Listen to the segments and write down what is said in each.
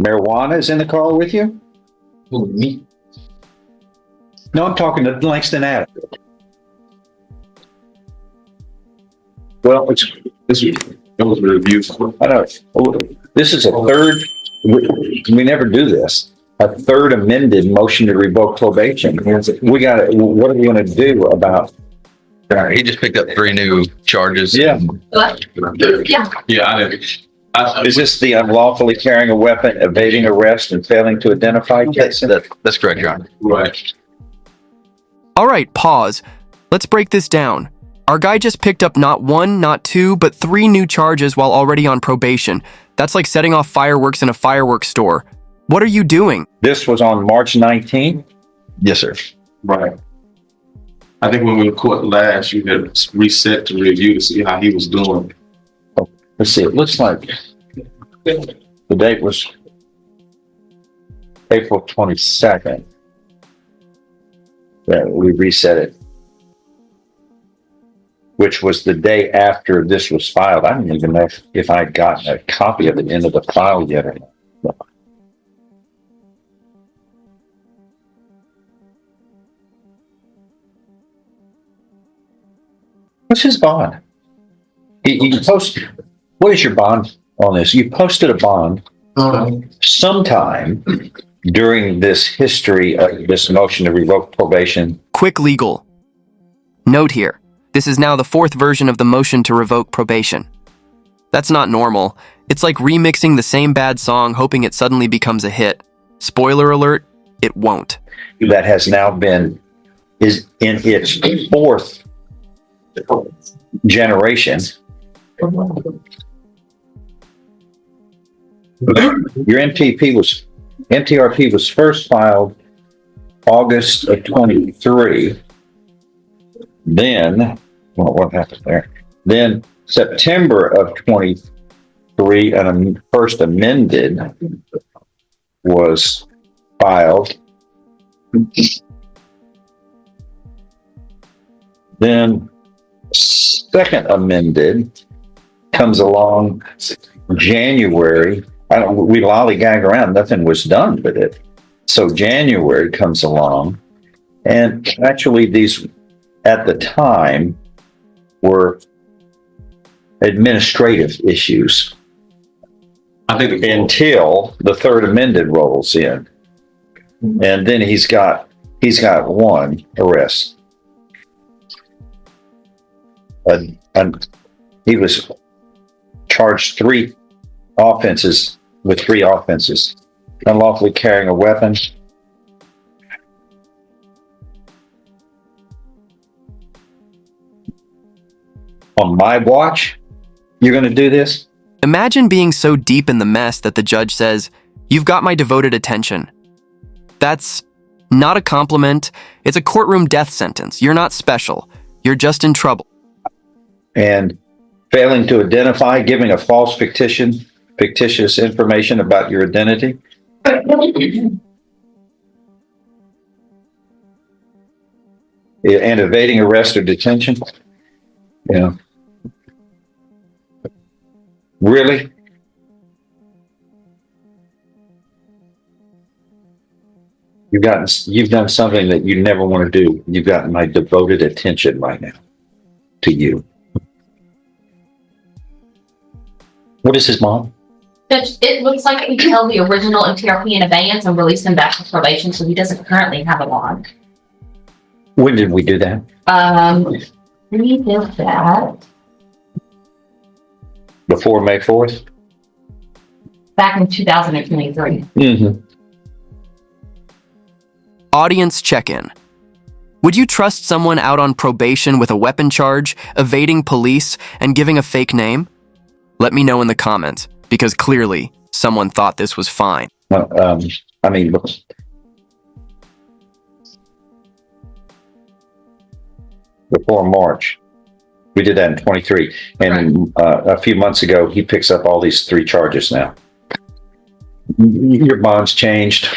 Marijuana is in the car with you? Who, me? No, I'm talking to Langston Adams. Well, It was a review. I don't. This is a third. We never do this. A third amended motion to revoke probation. We got. What are we going to do about? He just picked up 3 new charges. Yeah. What? Yeah, I didn't. Is this the unlawfully carrying a weapon, evading arrest, and failing to identify? That's correct, Your Honor. Right. All right, pause. Let's break this down. Our guy just picked up not 1, not 2, but 3 new charges while already on probation. That's like setting off fireworks in a fireworks store. What are you doing? This was on March 19th. Yes, sir. Right. I think when we were caught last, you had reset to review to see how he was doing. Let's see. It looks like the date was April 22nd. That we reset it, which was the day after this was filed. I don't even know if I had gotten a copy of it into the file yet or not. What's his bond? You post. What is your bond on this? You posted a bond sometime during this history of this motion to revoke probation. Quick legal. Note here, this is now the 4th version of the motion to revoke probation. That's not normal. It's like remixing the same bad song hoping it suddenly becomes a hit. Spoiler alert, it won't. That has now is in its 4th generation. Your MTRP was first filed August of 23. Then, well, what happened there? Then September of 23, and first amended was filed. Then second amended comes along January. We lollygag around. Nothing was done with it. So January comes along, and actually these at the time were administrative issues. I think until the third amended rolls in, and then he's got 1 arrest. And he was charged 3 offenses with 3 offenses: unlawfully carrying a weapon, on my watch. You're going to do this? Imagine being so deep in the mess that the judge says, "You've got my devoted attention." That's not a compliment. It's a courtroom death sentence. You're not special. You're just in trouble. And failing to identify, giving a false fictitious information about your identity. And evading arrest or detention. Yeah. Really? You've done something that you never want to do. You've gotten my devoted attention right now to you. What is his mom? It looks like we held the original MTRP in abeyance and released him back to probation, so he doesn't currently have a bond. When did we do that? We did that Before May 4th? back in 2023. Mm-hmm. Audience check-in. Would you trust someone out on probation with a weapon charge, evading police, and giving a fake name? Let me know in the comments, because clearly someone thought this was fine. I mean, before March, we did that in 23, and a few months ago, he picks up all these 3 charges now. Your bond's changed.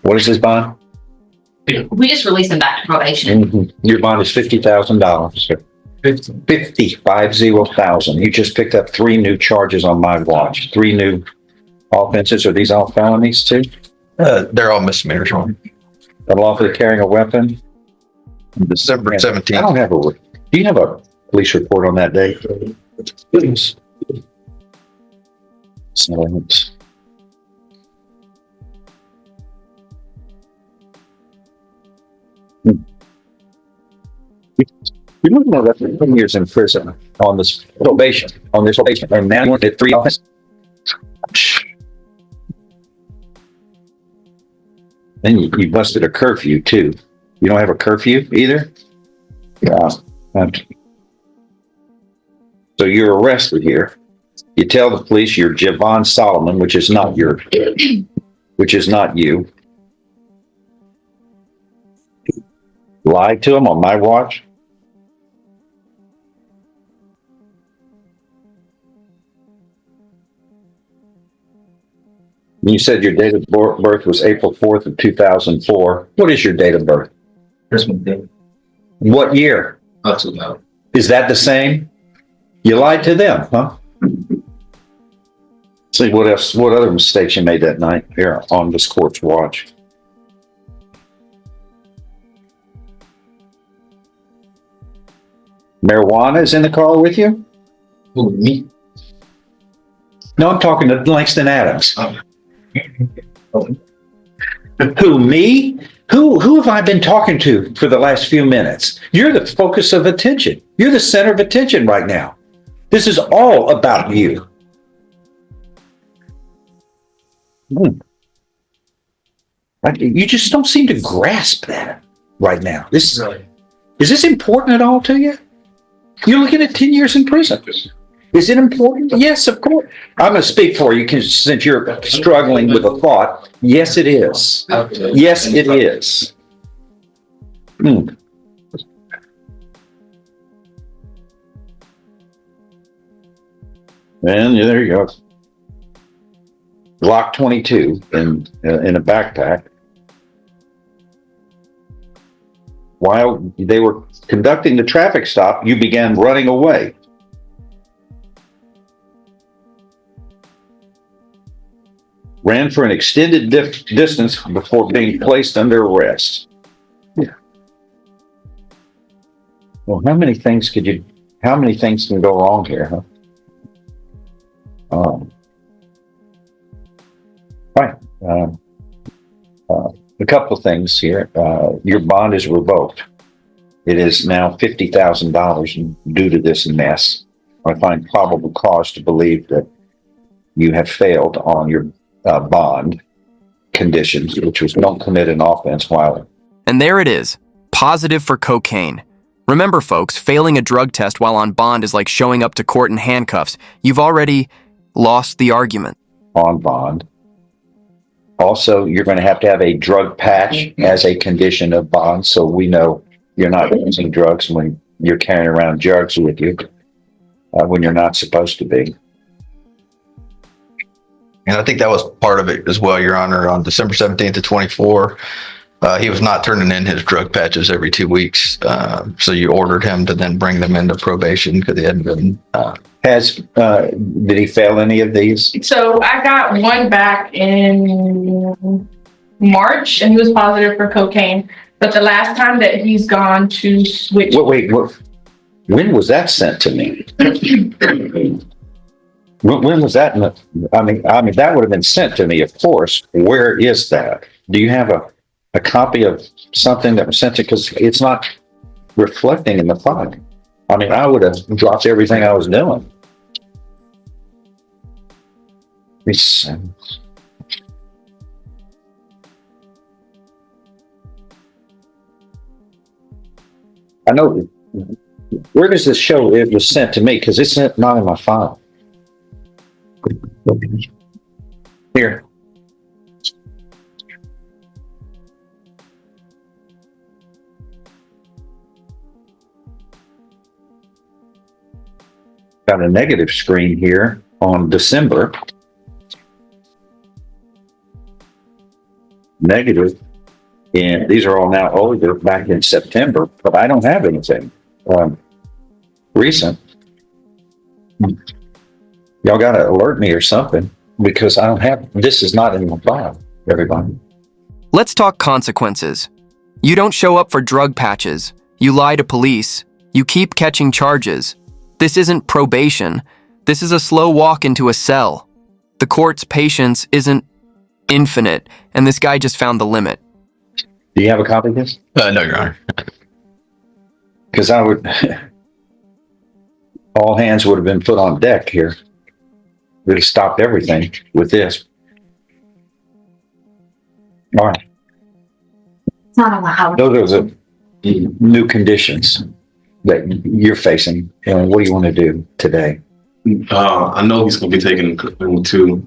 What is his bond? We just released him back to probation. Mm-hmm. Your bond is $50,000. 50,000. You just picked up 3 new charges on my watch. 3 new offenses? Are these all felonies too? They're all misdemeanors, Your Honor. Unlawfully carrying a weapon? December I 17th. don't have a, do you have a police report on that day? Please. Silence. You're looking at that for 10 years in prison on this probation, and now you want to 3 offenses. Then you busted a curfew too. You don't have a curfew either? Yeah. So you're arrested here. You tell the police you're Javon Solomon, which is not you. Lied to him on my watch. You said your date of birth was April 4th of 2004. What is your date of birth? Christmas Day. What year? Up to now. Is that the same? You lied to them, huh? See what else, what other mistakes you made that night here on this court's watch. Marijuana is in the car with you? Who, me? No, I'm talking to Langston Adams. Oh. Who, me? Who have I been talking to for the last few minutes? You're the focus of attention. You're the center of attention right now. This is all about you. You just don't seem to grasp that right now. Is this important at all to you? You're looking at 10 years in prison. Is it important? Yes, of course. I'm going to speak for you since you're struggling with a thought. Yes, it is. Yes, it is. And there you go. Glock 22 in a backpack. While they were conducting the traffic stop, you began running away. Ran for an extended distance before being placed under arrest. Yeah. Well, how many things can go wrong here, huh? Right. A couple of things here. Your bond is revoked. It is now $50,000 due to this mess. I find probable cause to believe that you have failed on your bond conditions, which was don't commit an offense while. And there it is, positive for cocaine. Remember, folks, failing a drug test while on bond is like showing up to court in handcuffs. You've already lost the argument. On bond. Also, you're going to have a drug patch as a condition of bond, so we know you're not using drugs when you're carrying around drugs with you when you're not supposed to be. And I think that was part of it as well, Your Honor. On December 17th of 24, he was not turning in his drug patches every 2 weeks. So you ordered him to then bring them into probation because he hadn't been. Did he fail any of these? So I got one back in March and he was positive for cocaine. But the last time that he's gone to switch. Wait, when was that sent to me? When was that? I mean, that would have been sent to me, of course. Where is that? Do you have a copy of something that was sent to? Because it's not reflecting in the file. I mean, I would have dropped everything I was doing. I know. Where does this show it was sent to me? Because it's not in my file. Here. Got a negative screen here on December. Negative. And these are all now older back in September, but I don't have anything recent. Y'all got to alert me or something. because I don't have, this is not in the file, everybody. Let's talk consequences. You don't show up for drug patches. You lie to police. You keep catching charges. This isn't probation. This is a slow walk into a cell. The court's patience isn't infinite, and this guy just found the limit. Do you have a copy of this? No, Your Honor. Because I would, all hands would have been put on deck here. We'd have stopped everything with this. All right, It's not allowed. those are the new conditions that you're facing, and what do you want to do today? I know he's gonna be taken into